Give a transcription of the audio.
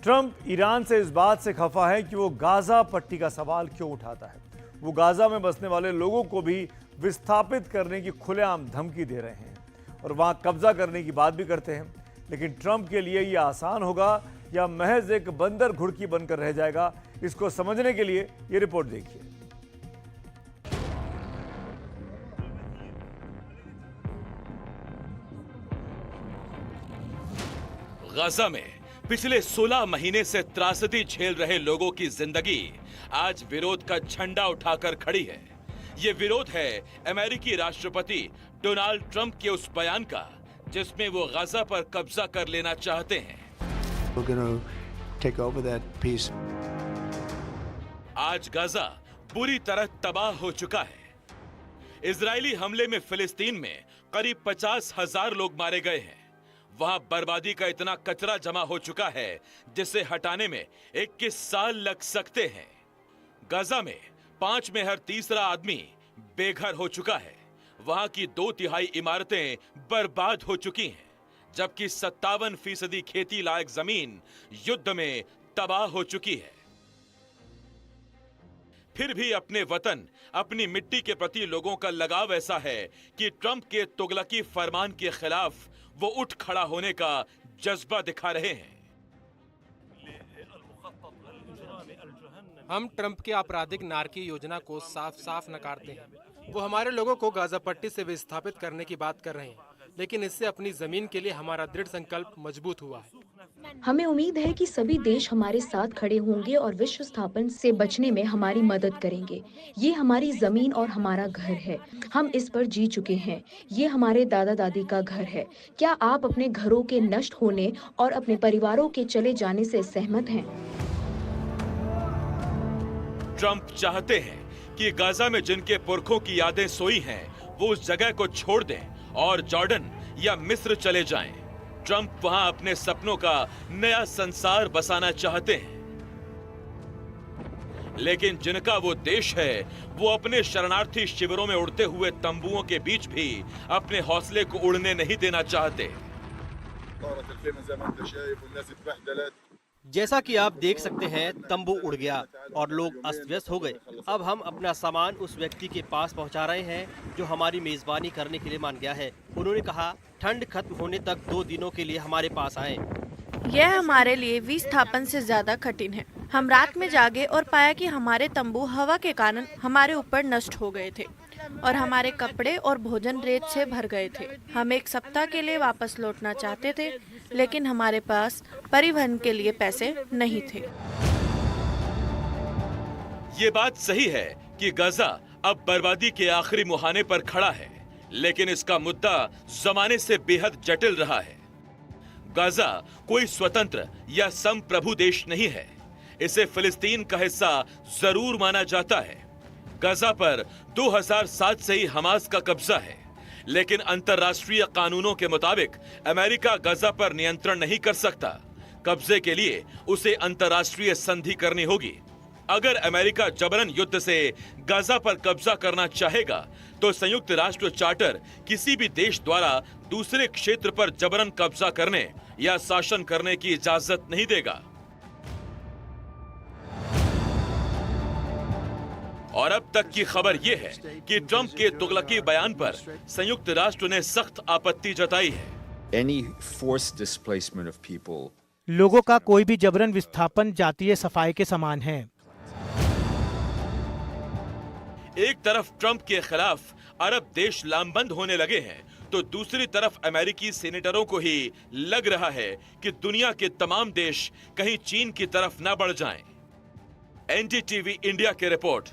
Trump Iran से इस बात से खफा है कि वो गाजा पट्टी का सवाल क्यों उठाता है। वो गाजा में बसने वाले लोगों को भी विस्थापित करने की खुलेआम धमकी दे रहे हैं और वहां कब्जा करने की बात भी करते हैं। लेकिन ट्रंप के लिए यह आसान होगा या महज एक बंदर घुड़की बनकर रह जाएगा, इसको समझने के लिए ये रिपोर्ट देखिए। गाजा में पिछले 16 महीने से त्रासदी झेल रहे लोगों की जिंदगी आज विरोध का झंडा उठाकर खड़ी है। ये विरोध है अमेरिकी राष्ट्रपति डोनाल्ड ट्रंप के उस बयान का जिसमें वो गाजा पर कब्जा कर लेना चाहते हैं। आज गाजा बुरी तरह तबाह हो चुका है। इजरायली हमले में फिलिस्तीन में करीब 50,000 लोग मारे गए हैं। वहां बर्बादी का इतना कचरा जमा हो चुका है जिसे हटाने में 21 साल लग सकते हैं। गाजा में 5 में हर तीसरा आदमी बेघर हो चुका है। वहां की 2/3 इमारतें बर्बाद हो चुकी हैं, जबकि 57% खेती लायक जमीन युद्ध में तबाह हो चुकी है। फिर भी अपने वतन, अपनी मिट्टी के प्रति लोगों का लगाव ऐसा है कि ट्रंप के तुगलकी फरमान के खिलाफ वो उठ खड़ा होने का जज्बा दिखा रहे हैं। हम ट्रंप के आपराधिक नारकी योजना को साफ साफ नकारते हैं। वो हमारे लोगों को गाजा पट्टी से विस्थापित करने की बात कर रहे हैं, लेकिन इससे अपनी जमीन के लिए हमारा दृढ़ संकल्प मजबूत हुआ है। हमें उम्मीद है कि सभी देश हमारे साथ खड़े होंगे और विश्व स्थापन से बचने में हमारी मदद करेंगे। ये हमारी जमीन और हमारा घर है। हम इस पर जी चुके हैं। ये हमारे दादा दादी का घर है। क्या आप अपने घरों के नष्ट होने और अपने परिवारों के चले जाने से सहमत हैं? ट्रंप चाहते हैं कि गाजा में जिनके पुरखों की यादें सोई हैं, वो उस जगह को छोड़ दें और जॉर्डन या मिस्र चले जाएं। ट्रंप वहां अपने सपनों का नया संसार बसाना चाहते हैं। लेकिन जिनका वो देश है, वो अपने शरणार्थी शिविरों में उड़ते हुए तंबुओं के बीच भी अपने हौसले को उड़ने नहीं देना चाहते। जैसा कि आप देख सकते हैं, तंबू उड़ गया और लोग अस्त व्यस्त हो गए। अब हम अपना सामान उस व्यक्ति के पास पहुंचा रहे हैं जो हमारी मेजबानी करने के लिए मान गया है। उन्होंने कहा ठंड खत्म होने तक 2 दिनों के लिए हमारे पास आए। यह हमारे लिए विस्थापन से ज्यादा कठिन है। हम रात में जागे और पाया कि हमारे तंबू हवा के कारण हमारे ऊपर नष्ट हो गए थे और हमारे कपड़े और भोजन रेत से भर गए थे। हम 1 सप्ताह के लिए वापस लौटना चाहते थे, लेकिन हमारे पास परिवहन के लिए पैसे नहीं थे। ये बात सही है कि गाजा अब बर्बादी के आखिरी मुहाने पर खड़ा है, लेकिन इसका मुद्दा जमाने से बेहद जटिल रहा है। गाजा कोई स्वतंत्र या संप्रभु देश नहीं है। इसे फिलिस्तीन का हिस्सा जरूर माना जाता है। गाजा पर 2007 से ही हमास का कब्जा है, लेकिन अंतर्राष्ट्रीय कानूनों के मुताबिक अमेरिका गाजा पर नियंत्रण नहीं कर सकता। कब्जे के लिए उसे अंतर्राष्ट्रीय संधि करनी होगी। अगर अमेरिका जबरन युद्ध से गाजा पर कब्जा करना चाहेगा, तो संयुक्त राष्ट्र चार्टर किसी भी देश द्वारा दूसरे क्षेत्र पर जबरन कब्जा करने या शासन करने की इजाजत नहीं देगा। और अब तक की खबर यह है कि ट्रंप के तुगलकी बयान पर संयुक्त राष्ट्र ने सख्त आपत्ति जताई है। लोगों का कोई भी जबरन विस्थापन जातीय सफाई के समान है। एक तरफ ट्रंप के खिलाफ अरब देश लामबंद होने लगे हैं, तो दूसरी तरफ अमेरिकी सीनेटरों को ही लग रहा है कि दुनिया के तमाम देश कहीं चीन की तरफ न बढ़ जाएं। एनडीटीवी इंडिया की रिपोर्ट।